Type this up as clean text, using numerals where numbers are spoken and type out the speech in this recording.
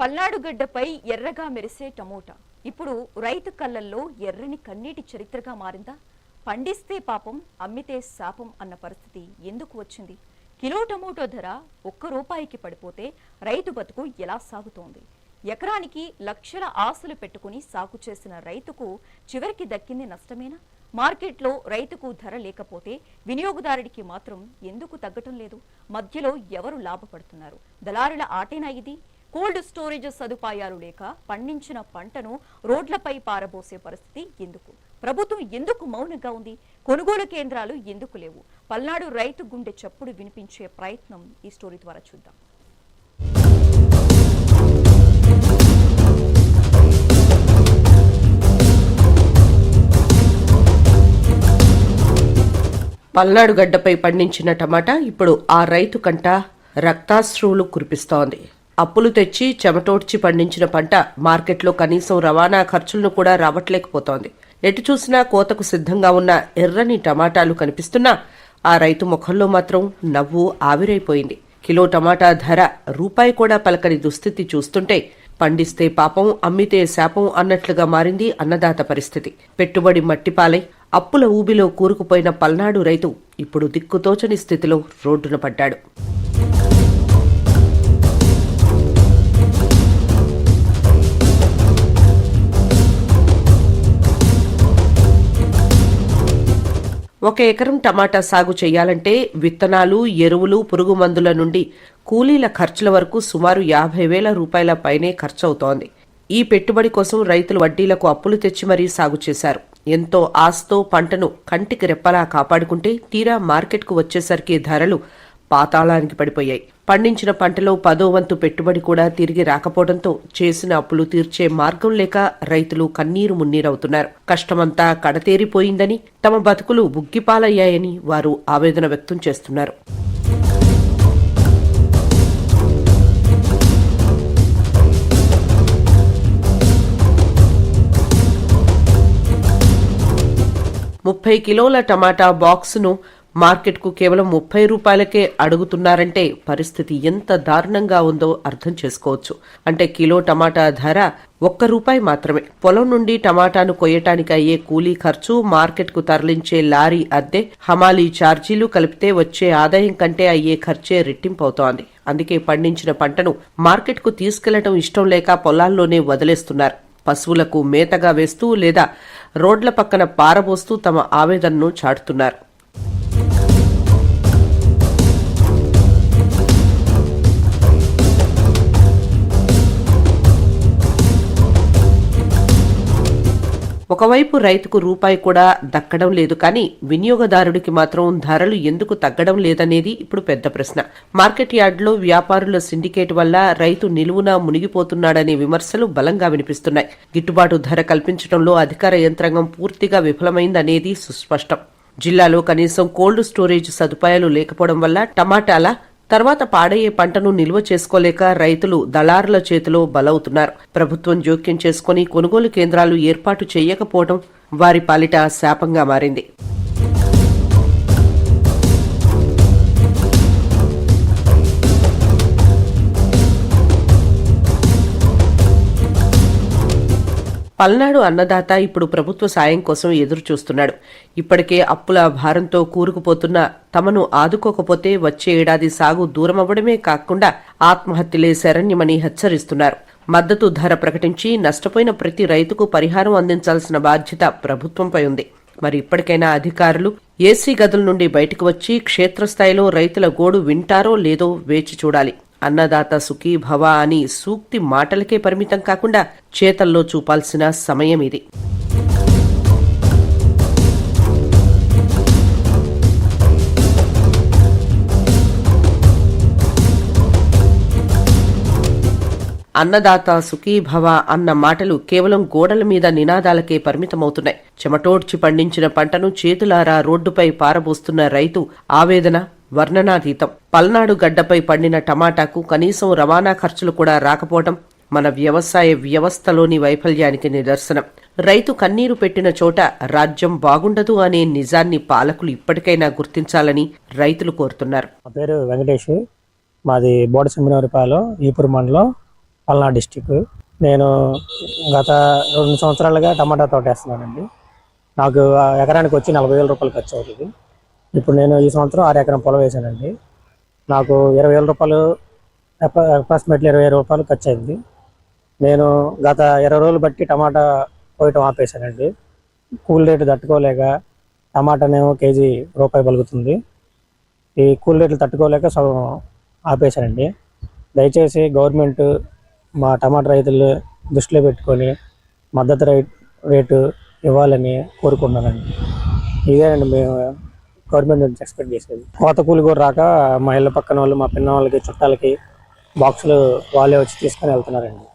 పల్నాడు గడ్డపై ఎర్రగా మెరిసే టమోటా ఇప్పుడు రైతు కళ్ళల్లో ఎర్రని కన్నీటి చరిత్రగా మారిందా? పండిస్తే పాపం, అమ్మితే శాపం అన్న పరిస్థితి ఎందుకు వచ్చింది? కిలో టమోటో ధర ₹1 పడిపోతే రైతు బతుకు ఎలా సాగుతోంది? ఎకరానికి లక్షల ఆశలు పెట్టుకుని సాగు చేసిన రైతుకు చివరికి దక్కింది నష్టమేనా? మార్కెట్లో రైతుకు ధర లేకపోతే వినియోగదారుడికి మాత్రం ఎందుకు తగ్గటం లేదు? మధ్యలో ఎవరు లాభపడుతున్నారు? దళారుల ఆటేనా ఇది? కోల్డ్ స్టోరేజ్ సదుపాయాలు లేక పండించిన పంటను రోడ్లపై పారబోసే పరిస్థితి ఎందుకు? ప్రభుత్వం ఎందుకు మౌనంగా ఉంది? కొనుగోలు కేంద్రాలు ఎందుకు లేవు? పల్నాడు రైతు గుండె చప్పుడు వినిపించే ప్రయత్నం ఈ స్టోరీ ద్వారా చూద్దాం. పల్నాడు గడ్డపై పండించిన టమాటా ఇప్పుడు ఆ రైతు కంట రక్తాశ్రువులు కురిపిస్తోంది. అప్పులు తెచ్చి చెమటోడ్చి పండించిన పంట మార్కెట్లో కనీసం రవాణా ఖర్చులను కూడా రావట్లేకపోతోంది. ఎటు చూసినా కోతకు సిద్ధంగా ఉన్న ఎర్రని టమాటాలు కనిపిస్తున్నా ఆ రైతు ముఖంలో మాత్రం నవ్వు ఆవిరైపోయింది. కిలో టమాటా ధర రూపాయి కూడా పలకని దుస్థితి చూస్తుంటే పండిస్తే పాపం, అమ్మితే శాపం అన్నట్లుగా మారింది అన్నదాత పరిస్థితి. పెట్టుబడి మట్టిపాలై అప్పుల ఊబిలో కూరుకుపోయిన పల్నాడు రైతు ఇప్పుడు దిక్కుతోచని స్థితిలో రోడ్డున పడ్డాడు. ఒక ఎకరం టమాటా సాగు చేయాలంటే విత్తనాలు, ఎరువులు, పురుగు మందుల నుండి కూలీల ఖర్చుల వరకు సుమారు ₹50,000 పైనే ఖర్చవుతోంది. ఈ పెట్టుబడి కోసం రైతులు వడ్డీలకు అప్పులు తెచ్చి మరీ సాగు చేశారు. ఎంతో ఆశతో పంటను కంటికి రెప్పలా కాపాడుకుంటే తీరా మార్కెట్కు వచ్చేసరికి ధరలు పాతాళానికి పడిపోయాయి. పండించిన పంటలో 10వ వంతు పెట్టుబడి కూడా తిరిగి రాకపోవడంతో చేసిన అప్పులు తీర్చే మార్గం లేక రైతులు కన్నీరు మున్నీరవుతున్నారు. కష్టమంతా కడతేరిపోయిందని, తమ బతుకులు బుగ్గిపాలయ్యాయని వారు ఆవేదన వ్యక్తం చేస్తున్నారు. ₹30 కిలోల టమాటా బాక్సును మార్కెట్కు కేవలం ₹30కే అడుగుతున్నారంటే పరిస్థితి ఎంత దారుణంగా ఉందో అర్థం చేసుకోవచ్చు. అంటే కిలో టమాటా ధర ₹1 మాత్రమే. పొలం నుండి టమాటాను కొయ్యటానికి అయ్యే కూలీ ఖర్చు, మార్కెట్కు తరలించే లారీ అద్దె, హమాలీ ఛార్జీలు కలిపితే వచ్చే ఆదాయం కంటే అయ్యే ఖర్చే రెట్టింపవుతోంది. అందుకే పండించిన పంటను మార్కెట్కు తీసుకెళ్లటం ఇష్టం లేక పొలాల్లోనే వదిలేస్తున్నారు. పశువులకు మేతగా వేస్తూ లేదా రోడ్ల పక్కన పారబోస్తూ తమ ఆవేదనను చాటుతున్నారు. ఒకవైపు రైతుకు రూపాయి కూడా దక్కడం లేదు, కానీ వినియోగదారుడికి మాత్రం ధరలు ఎందుకు తగ్గడం లేదనేది ఇప్పుడు పెద్ద ప్రశ్న. మార్కెట్ యార్డులో వ్యాపారుల సిండికేట్ వల్ల రైతు నిలువునా మునిగిపోతున్నాడనే విమర్శలు బలంగా వినిపిస్తున్నాయి. గిట్టుబాటు ధర కల్పించడంలో అధికార యంత్రాంగం పూర్తిగా విఫలమైందనేది సుస్పష్టం. జిల్లాలో కనీసం కోల్డ్ స్టోరేజ్ సదుపాయాలు లేకపోవడం వల్ల టమాటాల తర్వాత పాడయ్యే పంటను నిల్వ చేసుకోలేక రైతులు దళారుల చేతిలో బలవుతున్నారు. ప్రభుత్వం జోక్యం చేసుకుని కొనుగోలు కేంద్రాలు ఏర్పాటు చేయకపోవడం వారి పాలిట శాపంగా మారింది. పల్నాడు అన్నదాత ఇప్పుడు ప్రభుత్వ సాయం కోసం ఎదురు చూస్తున్నాడు. ఇప్పటికే అప్పుల భారంతో కూరుకుపోతున్న తమను ఆదుకోకపోతే వచ్చే ఏడాది సాగు దూరమవ్వడమే కాకుండా ఆత్మహత్యలే శరణ్యమని హెచ్చరిస్తున్నారు. మద్దతు ధర ప్రకటించి నష్టపోయిన ప్రతి రైతుకు పరిహారం అందించాల్సిన బాధ్యత ప్రభుత్వంపై ఉంది. మరి ఇప్పటికైనా అధికారులు ఏసీ గదుల నుండి బయటకు వచ్చి క్షేత్రస్థాయిలో రైతుల గోడు వింటారో లేదో వేచి చూడాలి. అన్నదాత సుఖీ భవ అని సూక్తి మాటలకే పరిమితం కాకుండా చేతల్లో చూపాల్సిన సమయం ఇది. అన్నదాత సుఖీభవ అన్న మాటలు కేవలం గోడల మీద నినాదాలకే పరిమితమవుతున్నాయి. చెమటోడ్చి పండించిన పంటను చేతులారా రోడ్డుపై పారబోస్తున్న రైతు ఆవేదన వర్ణనాతీతం. పల్నాడు గడ్డపై పండిన టమాటాకు కనీసం రవాణా ఖర్చులు కూడా రాకపోవడం మన వ్యవసాయ వ్యవస్థలోని వైఫల్యానికి నిదర్శనం. రైతు కన్నీరు పెట్టిన చోట రాజ్యం బాగుండదు అనే నిజాన్ని పాలకులు ఇప్పటికైనా గుర్తించాలని రైతులు కోరుతున్నారు. నా పేరు వెంకటేష్, మాది బోడసింహనవరిపాలెం, ఈపూర్ మండలం. పల్నాడు డిస్టిక్. నేను గత 2 సంవత్సరాలుగా టమాటా తోట వేస్తున్నానండి. నాకు ఎకరానికి వచ్చి 40,000 రూపాయలు ఖర్చు అవుతుంది. ఇప్పుడు నేను ఈ సంవత్సరం 6 ఎకరం పొలం వేసానండి. నాకు 20,000 రూపాయలు, అప్రాక్సిమేట్లీ 20,000 రూపాయలు ఖర్చు అయింది. నేను గత 20 రోజులు బట్టి టమాటా పోయటం ఆపేశానండి. కూల్ రేటు తట్టుకోలేక టమాటానేమో కేజీ రూపాయి పలుకుతుంది. ఈ కూల్ రేట్లు తట్టుకోలేక సగం ఆపేశానండి. దయచేసి గవర్నమెంట్ మా టమాటా రైతులు దృష్టిలో పెట్టుకొని మద్దతు రేటు ఇవ్వాలని కోరుకుంటున్నానండి. ఇదేనండి మేము గవర్నమెంట్ నుంచి ఎక్స్పెక్ట్ చేసేది. కోత కూలి కూడా రాక మా ఇళ్ళ పక్కన వాళ్ళు, మా పిన్న వాళ్ళకి, చుట్టాలకి బాక్సులు వాళ్ళే వచ్చి తీసుకొని వెళ్తున్నారండి.